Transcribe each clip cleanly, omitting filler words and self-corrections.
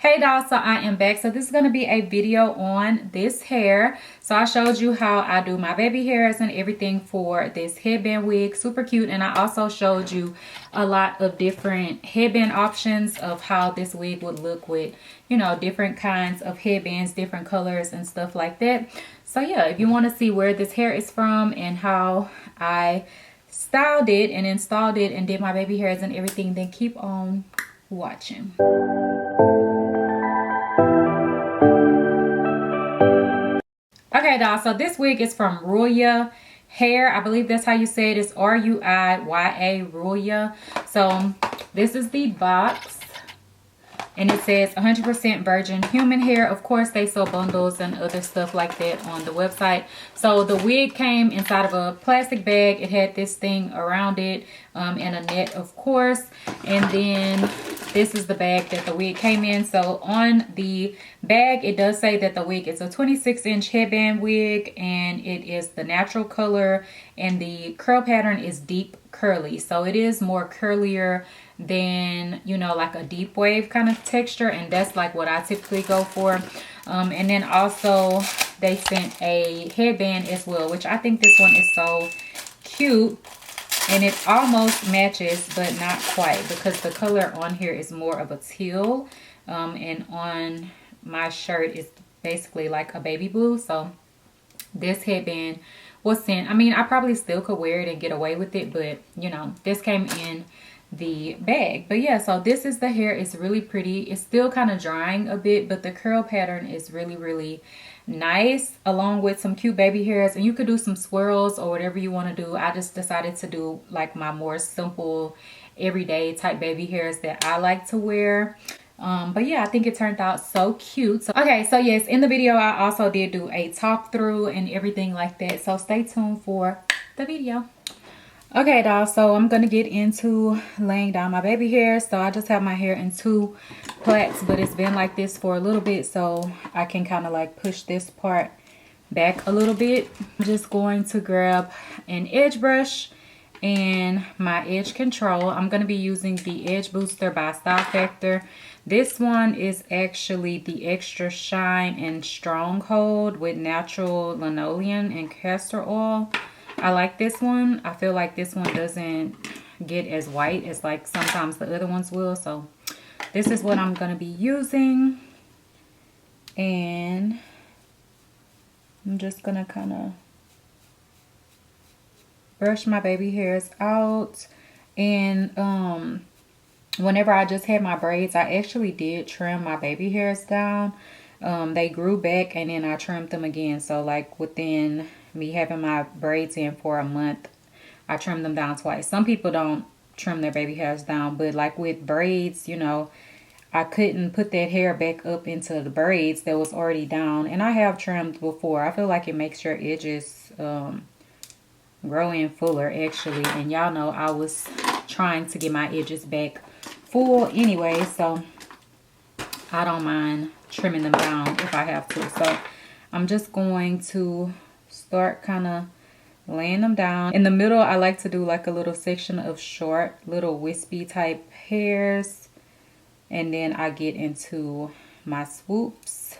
Hey doll, so I am back. So this is going to be a video on this hair. So I showed you how I do my baby hairs and everything for this headband wig. Super cute. And I also showed you a lot of different headband options of how this wig would look with, you know, different kinds of headbands, different colors and stuff like that. So yeah, if you want to see where this hair is from and how I styled it and installed it and did my baby hairs and everything, then keep on watching. Okay, doll, so this wig is from RuiYu HAIR. I believe that's how you say it. It's R-U-I-Y-A, RuiYu. So this is the box. And it says 100% virgin human hair. Of course, they sell bundles and other stuff like that on the website. So the wig came inside of a plastic bag. It had this thing around it and a net, of course. And then this is the bag that the wig came in. So on the bag, it does say that the wig is a 26-inch headband wig. And it is the natural color. And the curl pattern is deep curly. So it is more curlier than, you know, like a deep wave kind of texture, and that's like what I typically go for. And then also they sent a headband as well, which I think this one is so cute, and it almost matches but not quite, because the color on here is more of a teal, and on my shirt is basically like a baby blue. So this headband was sent. I mean, I probably still could wear it and get away with it, but you know, this came in the bag. But yeah, so this is the hair. It's really pretty. It's still kind of drying a bit, but the curl pattern is really nice, along with some cute baby hairs. And you could do some swirls or whatever you want to do. I just decided to do like my more simple everyday type baby hairs that I like to wear. But yeah, I think it turned out so cute. So, okay, so yes, in the video I also did do a talk through and everything like that, so stay tuned for the video. Okay, doll, so I'm gonna get into laying down my baby hair. So I just have my hair in two plaits, but it's been like this for a little bit, so I can kind of like push this part back a little bit. I'm just going to grab an edge brush and my edge control. I'm going to be using the Edge Booster by Style Factor. This one is actually the Extra Shine and Stronghold with natural linoleum and castor oil. I like this one. I feel like this one doesn't get as white as like sometimes the other ones will. So this is what I'm going to be using. And I'm just going to kind of brush my baby hairs out. And whenever I just had my braids, I actually did trim my baby hairs down. They grew back and then I trimmed them again. So like within me having my braids in for a month, I trimmed them down twice. Some people don't trim their baby hairs down, but like with braids, you know, I couldn't put that hair back up into the braids that was already down. And I have trimmed before. I feel like it makes your edges grow in fuller actually. And y'all know I was trying to get my edges back full anyway, so I don't mind trimming them down if I have to. So I'm just going to start kind of laying them down. In the middle, I like to do like a little section of short, little wispy type hairs. And then I get into my swoops.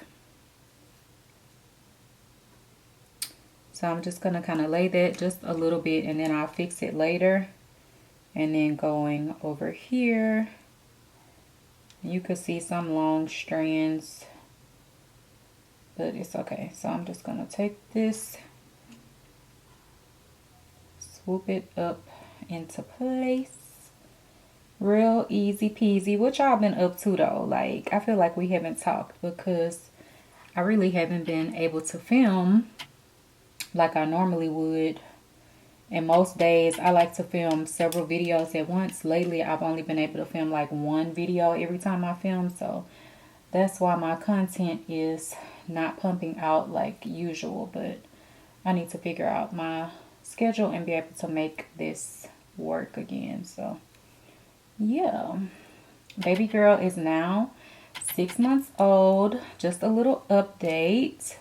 So I'm just going to kind of lay that just a little bit and then I'll fix it later. And then going over here, you could see some long strands, but it's okay. So I'm just going to take this, swoop it up into place. Real easy peasy. What y'all been up to though? Like, I feel like we haven't talked because I really haven't been able to film like I normally would. And most days I like to film several videos at once. Lately I've only been able to film like one video every time I film, so that's why my content is not pumping out like usual. But I need to figure out my schedule and be able to make this work again. So yeah, baby girl is now 6 months old. Just a little update.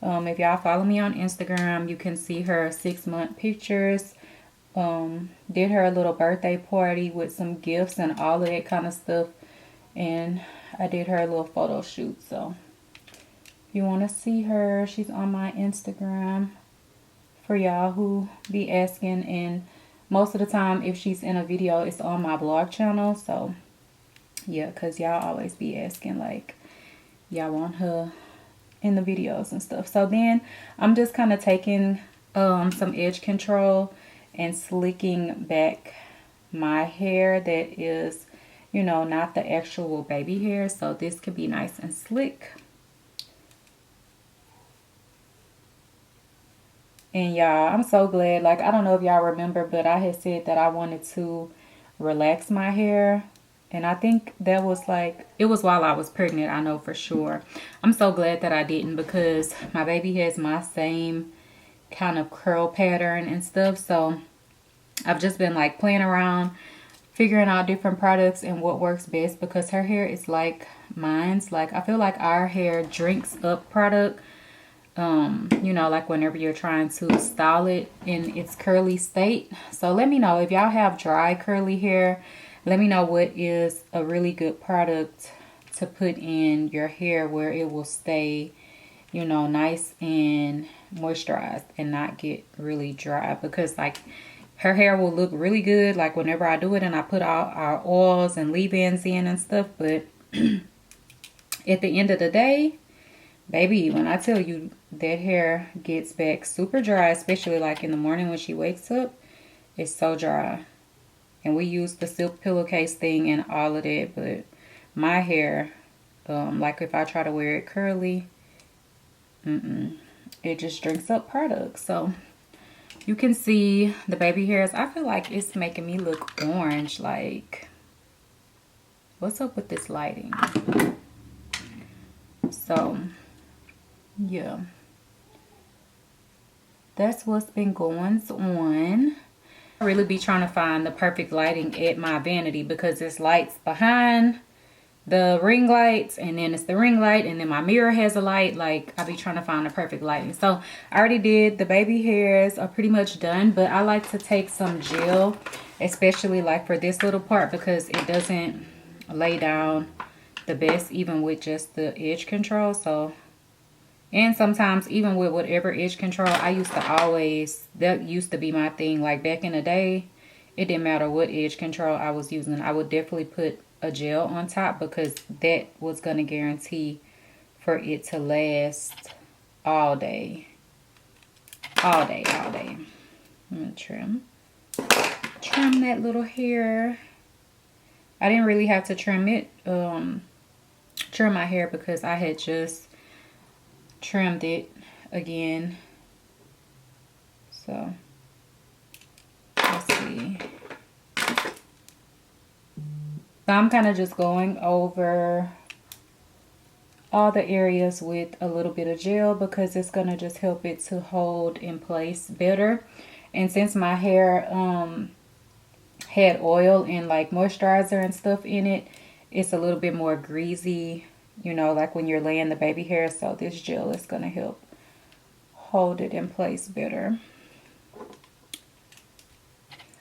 If y'all follow me on Instagram, you can see her 6-month pictures. Did her a little birthday party with some gifts and all of that kind of stuff and I did her a little photo shoot. So if you want to see her, she's on my Instagram for y'all who be asking. And most of the time, if she's in a video, it's on my blog channel. So yeah, because y'all always be asking, like, y'all want her in the videos and stuff. So then I'm just kind of taking some edge control and slicking back my hair that is, you know, not the actual baby hair. So this could be nice and slick. And y'all, I'm so glad. Like, I don't know if y'all remember, but I had said that I wanted to relax my hair. And I think that was like, it was while I was pregnant, I know for sure. I'm so glad that I didn't, because my baby has my same kind of curl pattern and stuff. So I've just been like playing around, figuring out different products and what works best, because her hair is like mine's. Like, I feel like our hair drinks up product. You know, like whenever you're trying to style it in its curly state. So let me know if y'all have dry curly hair. Let me know what is a really good product to put in your hair where it will stay, you know, nice and moisturized and not get really dry. Because like her hair will look really good like whenever I do it and I put all our oils and leave-ins in and stuff, but at the end of the day, baby, when I tell you that hair gets back super dry, especially like in the morning when she wakes up, it's so dry. And we use the silk pillowcase thing and all of that, but my hair, like if I try to wear it curly, it just drinks up product. So you can see the baby hairs. I feel like it's making me look orange. Like, what's up with this lighting? So yeah, that's what's been going on. I really be trying to find the perfect lighting at my vanity, because there's lights behind the ring lights, and then it's the ring light, and then my mirror has a light. Like, I be trying to find the perfect lighting. So I already did the baby hairs, are pretty much done, but I like to take some gel, especially like for this little part, because it doesn't lay down the best even with just the edge control. So, and sometimes even with whatever edge control, I used to always, that used to be my thing. Like back in the day, it didn't matter what edge control I was using. I would definitely put a gel on top, because that was going to guarantee for it to last all day. All day, all day. I'm going to trim that little hair. I didn't really have to trim it, trim my hair, because I had just trimmed it again. So let's see. So I'm kind of just going over all the areas with a little bit of gel, because it's going to just help it to hold in place better. And since my hair had oil and like moisturizer and stuff in it, it's a little bit more greasy, you know, like when you're laying the baby hair. So this gel is going to help hold it in place better.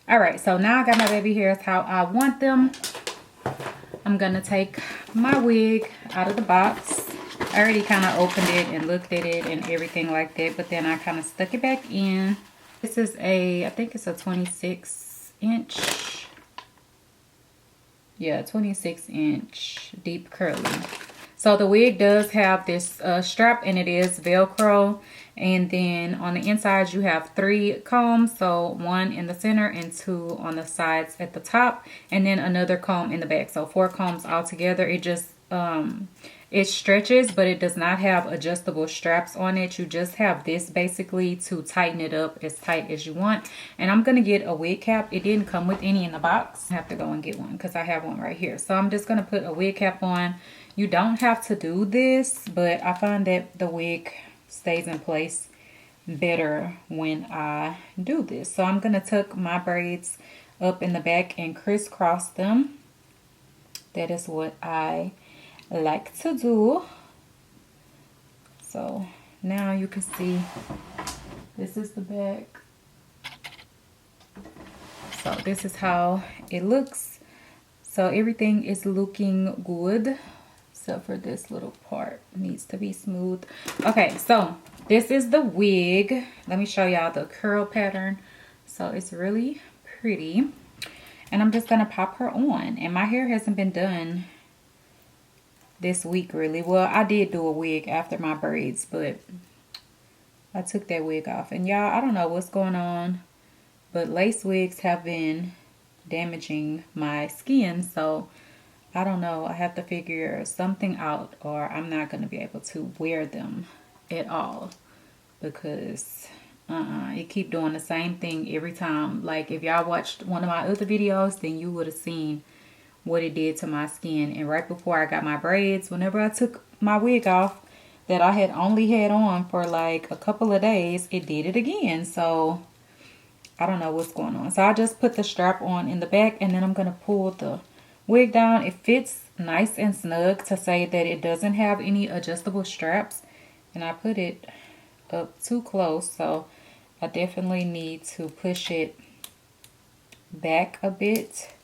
All right, so now I got my baby hairs how I want them. I'm going to take my wig out of the box. I already kind of opened it and looked at it and everything like that, but then I kind of stuck it back in. This is I think it's a 26-inch. Yeah, 26-inch deep curly. So the wig does have this strap, and it is Velcro. And then on the inside you have 3 combs, so 1 in the center and 2 on the sides at the top, and then another comb in the back. So 4 combs all together. It just it stretches, but it does not have adjustable straps on it. You just have this basically to tighten it up as tight as you want. And I'm gonna get a wig cap. It didn't come with any in the box. I have to go and get one because I have one right here. So I'm just gonna put a wig cap on. You don't have to do this, but I find that the wig stays in place better when I do this. So I'm gonna tuck my braids up in the back and crisscross them. That is what I like to do. So now you can see this is the back. So this is how it looks. So everything is looking good. So for this little part, needs to be smooth. Okay, so this is the wig. Let me show y'all the curl pattern. So it's really pretty. And I'm just gonna pop her on. And my hair hasn't been done this week really. Well, I did do a wig after my braids, but I took that wig off. And y'all, I don't know what's going on, but lace wigs have been damaging my skin. So I don't know. I have to figure something out, or I'm not going to be able to wear them at all, because it keep doing the same thing every time. Like if y'all watched one of my other videos, then you would have seen what it did to my skin. And right before I got my braids, whenever I took my wig off that I had only had on for like a couple of days, it did it again. So I don't know what's going on. So I just put the strap on in the back, and then I'm going to pull the wig down. It fits nice and snug to say that it doesn't have any adjustable straps, and I put it up too close, so I definitely need to push it back a bit.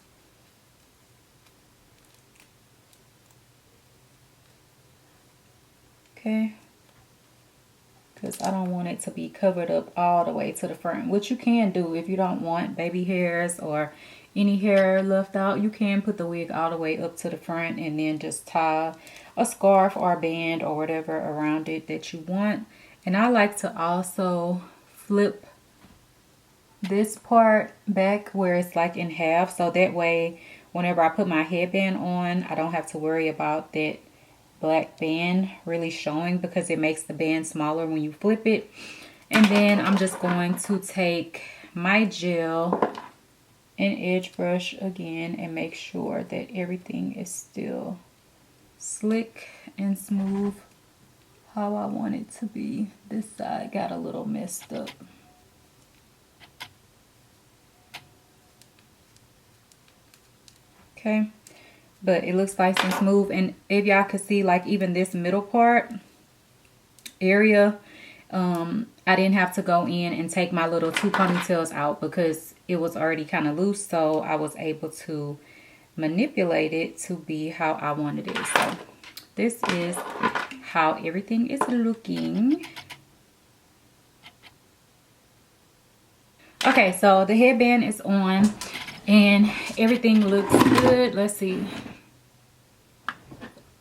Okay, because I don't want it to be covered up all the way to the front, which you can do if you don't want baby hairs or any hair left out. You can put the wig all the way up to the front and then just tie a scarf or a band or whatever around it that you want. And I like to also flip this part back where it's like in half, so that way whenever I put my headband on, I don't have to worry about that black band really showing, because it makes the band smaller when you flip it. And then I'm just going to take my gel and edge brush again and make sure that everything is still slick and smooth how I want it to be. This side got a little messed up. Okay, but it looks nice and smooth. And if y'all could see, like even this middle part area, I didn't have to go in and take my little two ponytails out because it was already kind of loose, so I was able to manipulate it to be how I wanted it. So this is how everything is looking. Okay, so the headband is on and everything looks good. Let's see.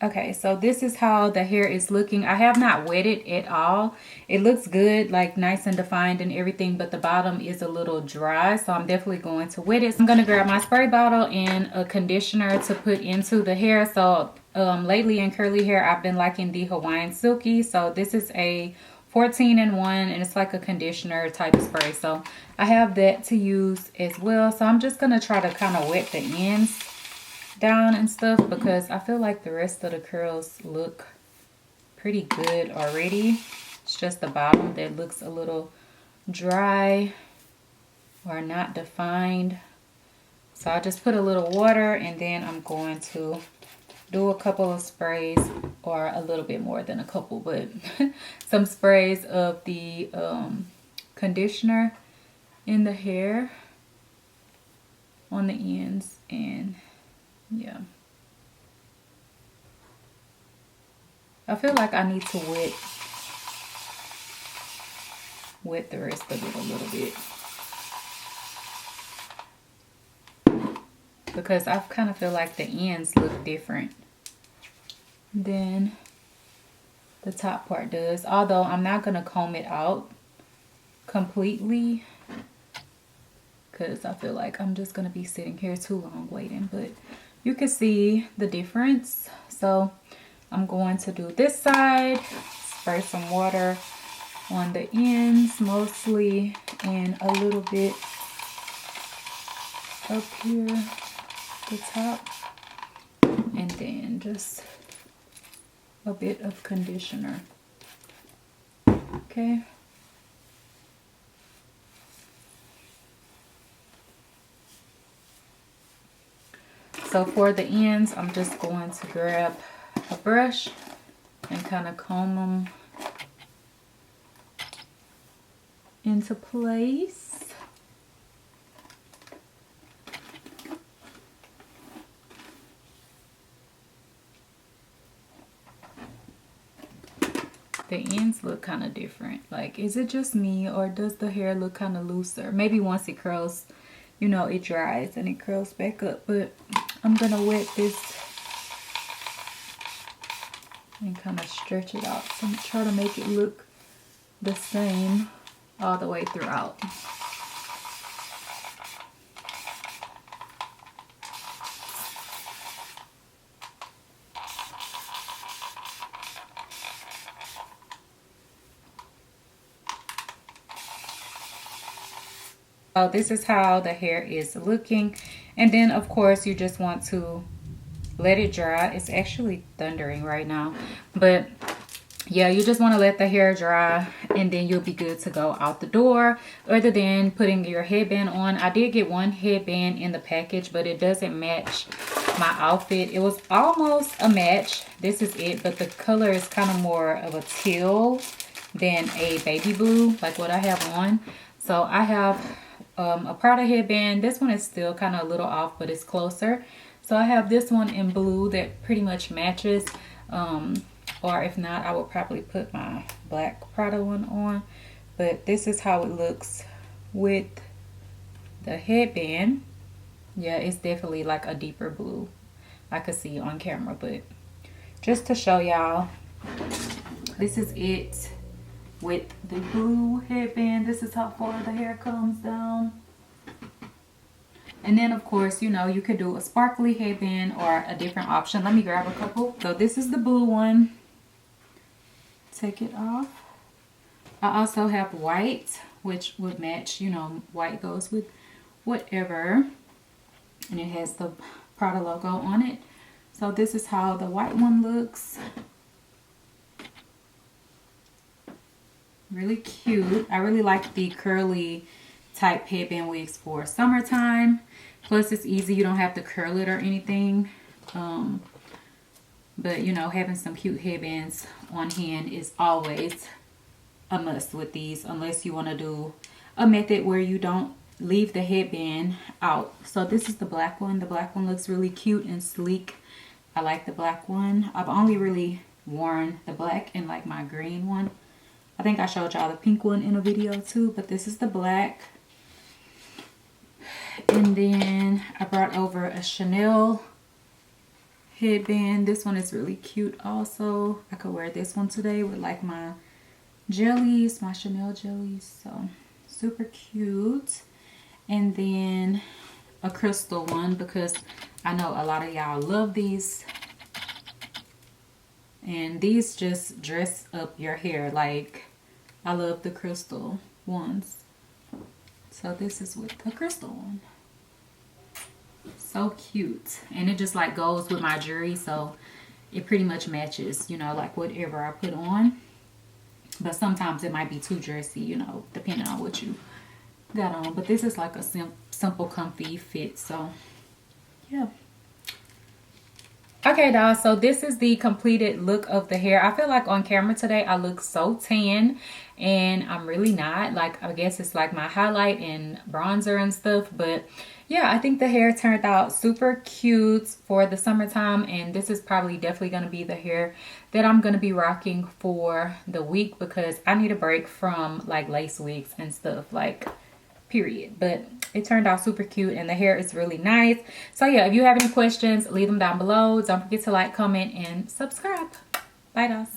Okay, so this is how the hair is looking. I have not wet it at all. It looks good, like nice and defined and everything, but the bottom is a little dry, so I'm definitely going to wet it. So I'm going to grab my spray bottle and a conditioner to put into the hair. So lately in curly hair, I've been liking the Hawaiian Silky. So this is a 14-in-1, and it's like a conditioner type of spray. So I have that to use as well. So I'm just going to try to kind of wet the ends down and stuff, because I feel like the rest of the curls look pretty good already. It's just the bottom that looks a little dry or not defined. So I just put a little water, and then I'm going to do a couple of sprays, or a little bit more than a couple, but some sprays of the conditioner in the hair on the ends. And yeah, I feel like I need to wet the rest of it a little bit, because I kind of feel like the ends look different than the top part does. Although I'm not going to comb it out completely, because I feel like I'm just going to be sitting here too long waiting, but you can see the difference. So I'm going to do this side, spray some water on the ends mostly, and a little bit up here the top, and then just a bit of conditioner. Okay. So for the ends, I'm just going to grab a brush and kind of comb them into place. The ends look kind of different. Like, is it just me or does the hair look kind of looser? Maybe once it curls, you know, it dries and it curls back up. But I'm gonna wet this and kind of stretch it out. So I'm gonna try to make it look the same all the way throughout. So this is how the hair is looking, and then of course you just want to let it dry. It's actually thundering right now, but yeah, you just want to let the hair dry and then you'll be good to go out the door, other than putting your headband on. I did get one headband in the package, but it doesn't match my outfit. It was almost a match. This is it, but the color is kind of more of a teal than a baby blue like what I have on. So I have a Prada headband. This one is still kind of a little off, but it's closer. So I have this one in blue that pretty much matches. Or if not, I would probably put my black Prada one on. But this is how it looks with the headband. Yeah, it's definitely like a deeper blue. I could see on camera, but just to show y'all, this is it with the blue headband. This is how far the hair comes down. And then of course, you know, you could do a sparkly headband or a different option. Let me grab a couple. So this is the blue one. Take it off. I also have white, which would match, you know, white goes with whatever. And it has the Prada logo on it. So this is how the white one looks. Really cute. I really like the curly type headband wigs for summertime. Plus it's easy, you don't have to curl it or anything. But you know, having some cute headbands on hand is always a must with these, unless you want to do a method where you don't leave the headband out. So this is the black one. The black one looks really cute and sleek. I like the black one. I've only really worn the black and like my green one. I think I showed y'all the pink one in a video too, but this is the black. And then I brought over a Chanel headband. This one is really cute also. I could wear this one today with like my jellies, my Chanel jellies. So super cute. And then a crystal one, because I know a lot of y'all love these. And these just dress up your hair. Like, I love the crystal ones. So this is with the crystal one. So cute. And it just like goes with my jewelry. So it pretty much matches, you know, like whatever I put on. But sometimes it might be too dressy, you know, depending on what you got on. But this is like a simple, comfy fit. So, yeah. Okay, guys, so this is the completed look of the hair. I feel like on camera today I look so tan, and I'm really not. Like, I guess it's like my highlight and bronzer and stuff, but yeah, I think the hair turned out super cute for the summertime, and this is probably definitely going to be the hair that I'm going to be rocking for the week, because I need a break from like lace wigs and stuff, like, period. But it turned out super cute and the hair is really nice. So yeah, if you have any questions, leave them down below. Don't forget to like, comment, and subscribe. Bye guys.